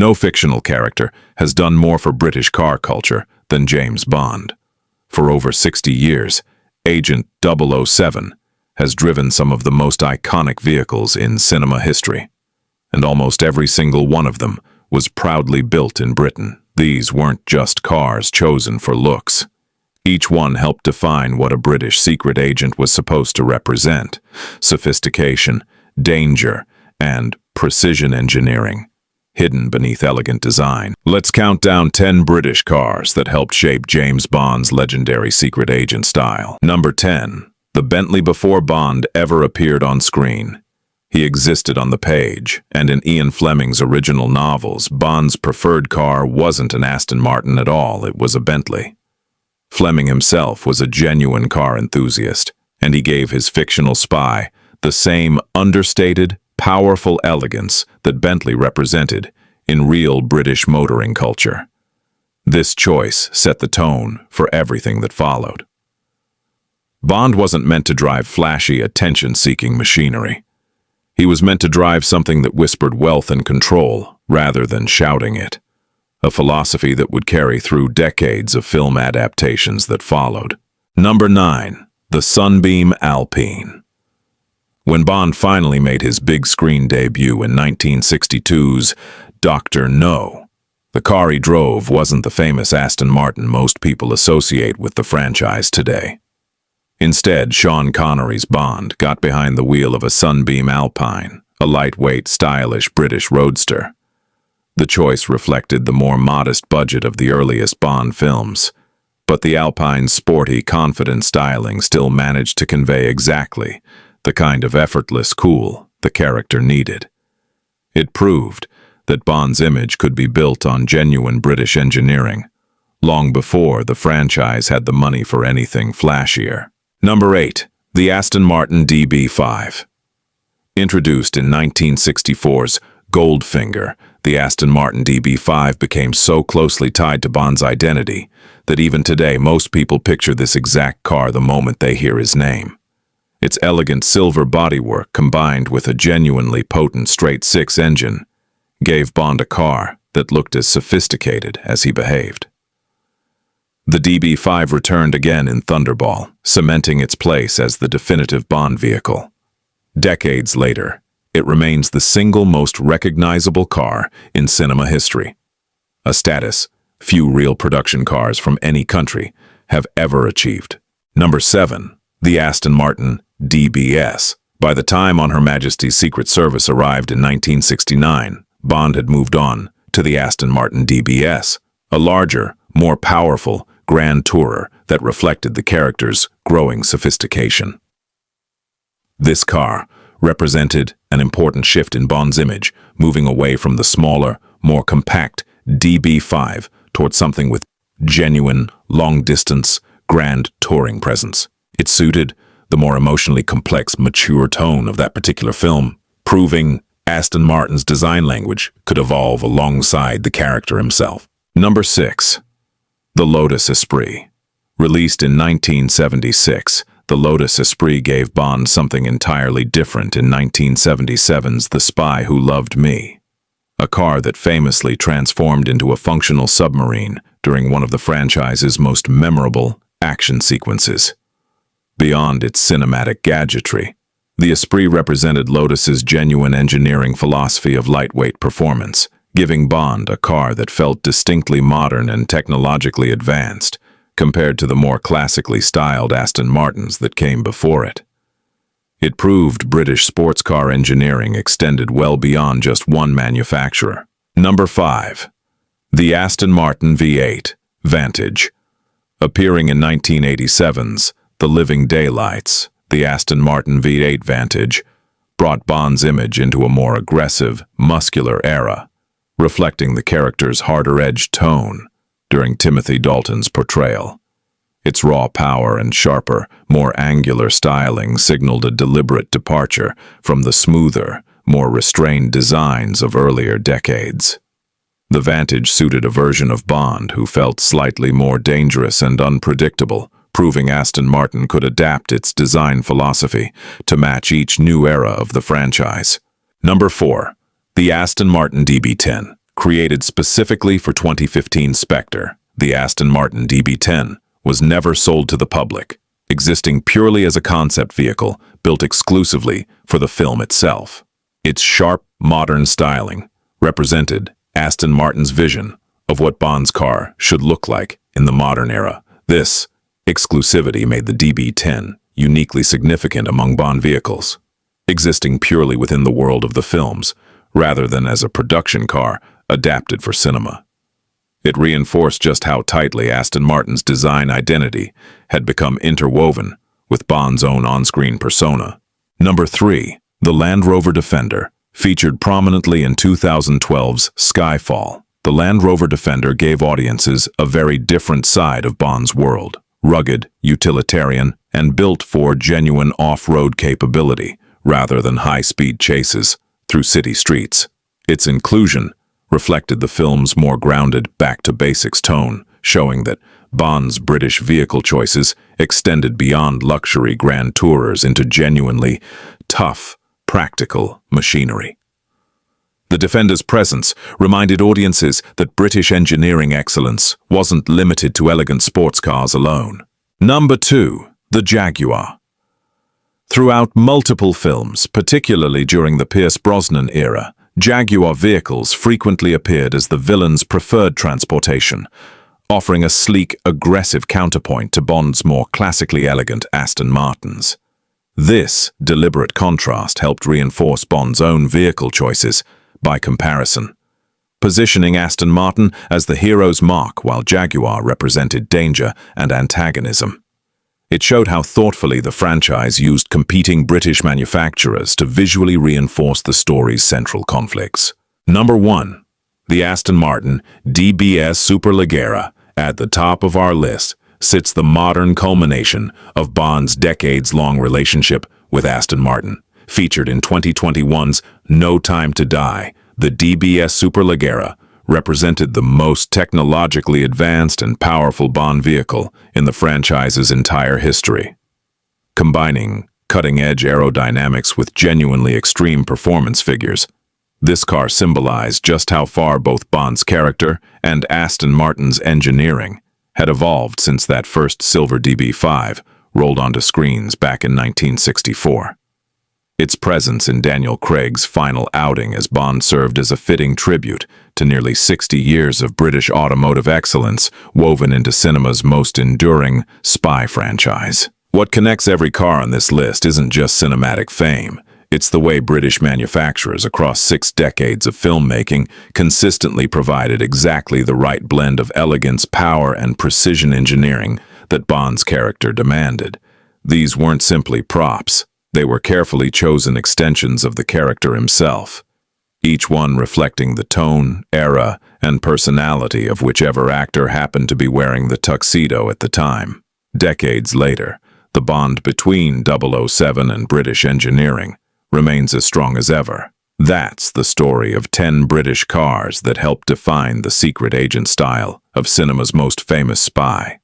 No fictional character has done more for British car culture than James Bond. For over 60 years, Agent 007 has driven some of the most iconic vehicles in cinema history, and almost every single one of them was proudly built in Britain. These weren't just cars chosen for looks. Each one helped define what a British secret agent was supposed to represent: sophistication, danger, and precision engineering, hidden beneath elegant design. Let's count down 10 British cars that helped shape James Bond's legendary secret agent style. Number 10. The Bentley before Bond ever appeared on screen. He existed on the page, and in Ian Fleming's original novels, Bond's preferred car wasn't an Aston Martin at all, it was a Bentley. Fleming himself was a genuine car enthusiast, and he gave his fictional spy the same understated, powerful elegance that Bentley represented in real British motoring culture. This choice set the tone for everything that followed. Bond wasn't meant to drive flashy, attention-seeking machinery. He was meant to drive something that whispered wealth and control rather than shouting it, a philosophy that would carry through decades of film adaptations that followed. Number 9. The Sunbeam Alpine. When Bond finally made his big-screen debut in 1962's Dr. No, the car he drove wasn't the famous Aston Martin most people associate with the franchise today. Instead, Sean Connery's Bond got behind the wheel of a Sunbeam Alpine, a lightweight, stylish British roadster. The choice reflected the more modest budget of the earliest Bond films, but the Alpine's sporty, confident styling still managed to convey exactly the kind of effortless cool the character needed. It proved that Bond's image could be built on genuine British engineering, long before the franchise had the money for anything flashier. Number 8. The Aston Martin DB5. Introduced in 1964's Goldfinger, the Aston Martin DB5 became so closely tied to Bond's identity that even today most people picture this exact car the moment they hear his name. Its elegant silver bodywork combined with a genuinely potent straight-six engine gave Bond a car that looked as sophisticated as he behaved. The DB5 returned again in Thunderball, cementing its place as the definitive Bond vehicle. Decades later, it remains the single most recognizable car in cinema history, a status few real production cars from any country have ever achieved. Number 7. The Aston Martin DBS. By the time On Her Majesty's Secret Service arrived in 1969, Bond had moved on to the Aston Martin DBS, a larger, more powerful Grand Tourer that reflected the character's growing sophistication. This car represented an important shift in Bond's image, moving away from the smaller, more compact DB5 towards something with genuine, long-distance, grand touring presence. It suited the more emotionally complex, mature tone of that particular film, proving Aston Martin's design language could evolve alongside the character himself. Number 6. The Lotus Esprit. Released in 1976, the Lotus Esprit gave Bond something entirely different in 1977's The Spy Who Loved Me, a car that famously transformed into a functional submarine during one of the franchise's most memorable action sequences. Beyond its cinematic gadgetry, the Esprit represented Lotus's genuine engineering philosophy of lightweight performance, giving Bond a car that felt distinctly modern and technologically advanced, compared to the more classically styled Aston Martins that came before it. It proved British sports car engineering extended well beyond just one manufacturer. Number 5. The Aston Martin V8 Vantage. Appearing in 1987's The Living Daylights, the Aston Martin V8 Vantage brought Bond's image into a more aggressive, muscular era, reflecting the character's harder-edged tone during Timothy Dalton's portrayal. Its raw power and sharper, more angular styling signaled a deliberate departure from the smoother, more restrained designs of earlier decades. The Vantage suited a version of Bond who felt slightly more dangerous and unpredictable, proving Aston Martin could adapt its design philosophy to match each new era of the franchise. Number 4. The Aston Martin DB10. Created specifically for 2015 Spectre, the Aston Martin DB10 was never sold to the public, existing purely as a concept vehicle built exclusively for the film itself. Its sharp, modern styling represented Aston Martin's vision of what Bond's car should look like in the modern era. This exclusivity made the DB10 uniquely significant among Bond vehicles, existing purely within the world of the films, rather than as a production car adapted for cinema. It reinforced just how tightly Aston Martin's design identity had become interwoven with Bond's own on-screen persona. Number 3. The Land Rover Defender. Featured prominently in 2012's Skyfall, the Land Rover Defender gave audiences a very different side of Bond's world. Rugged, utilitarian, and built for genuine off-road capability, rather than high-speed chases through city streets. Its inclusion reflected the film's more grounded, back-to-basics tone, showing that Bond's British vehicle choices extended beyond luxury grand tourers into genuinely tough, practical machinery. The Defender's presence reminded audiences that British engineering excellence wasn't limited to elegant sports cars alone. Number 2. The Jaguar. Throughout multiple films, particularly during the Pierce Brosnan era, Jaguar vehicles frequently appeared as the villain's preferred transportation, offering a sleek, aggressive counterpoint to Bond's more classically elegant Aston Martins. This deliberate contrast helped reinforce Bond's own vehicle choices by comparison, positioning Aston Martin as the hero's mark while Jaguar represented danger and antagonism. It showed how thoughtfully the franchise used competing British manufacturers to visually reinforce the story's central conflicts. Number 1. The Aston Martin DBS Superleggera. At the top of our list sits the modern culmination of Bond's decades-long relationship with Aston Martin. Featured in 2021's No Time to Die, the DBS Superleggera represented the most technologically advanced and powerful Bond vehicle in the franchise's entire history. Combining cutting-edge aerodynamics with genuinely extreme performance figures, this car symbolized just how far both Bond's character and Aston Martin's engineering had evolved since that first silver DB5 rolled onto screens back in 1964. Its presence in Daniel Craig's final outing as Bond served as a fitting tribute to nearly 60 years of British automotive excellence woven into cinema's most enduring spy franchise. What connects every car on this list isn't just cinematic fame. It's the way British manufacturers across 6 decades of filmmaking consistently provided exactly the right blend of elegance, power, and precision engineering that Bond's character demanded. These weren't simply props. They were carefully chosen extensions of the character himself, each one reflecting the tone, era, and personality of whichever actor happened to be wearing the tuxedo at the time. Decades later, the bond between 007 and British engineering remains as strong as ever. That's the story of 10 British cars that helped define the secret agent style of cinema's most famous spy.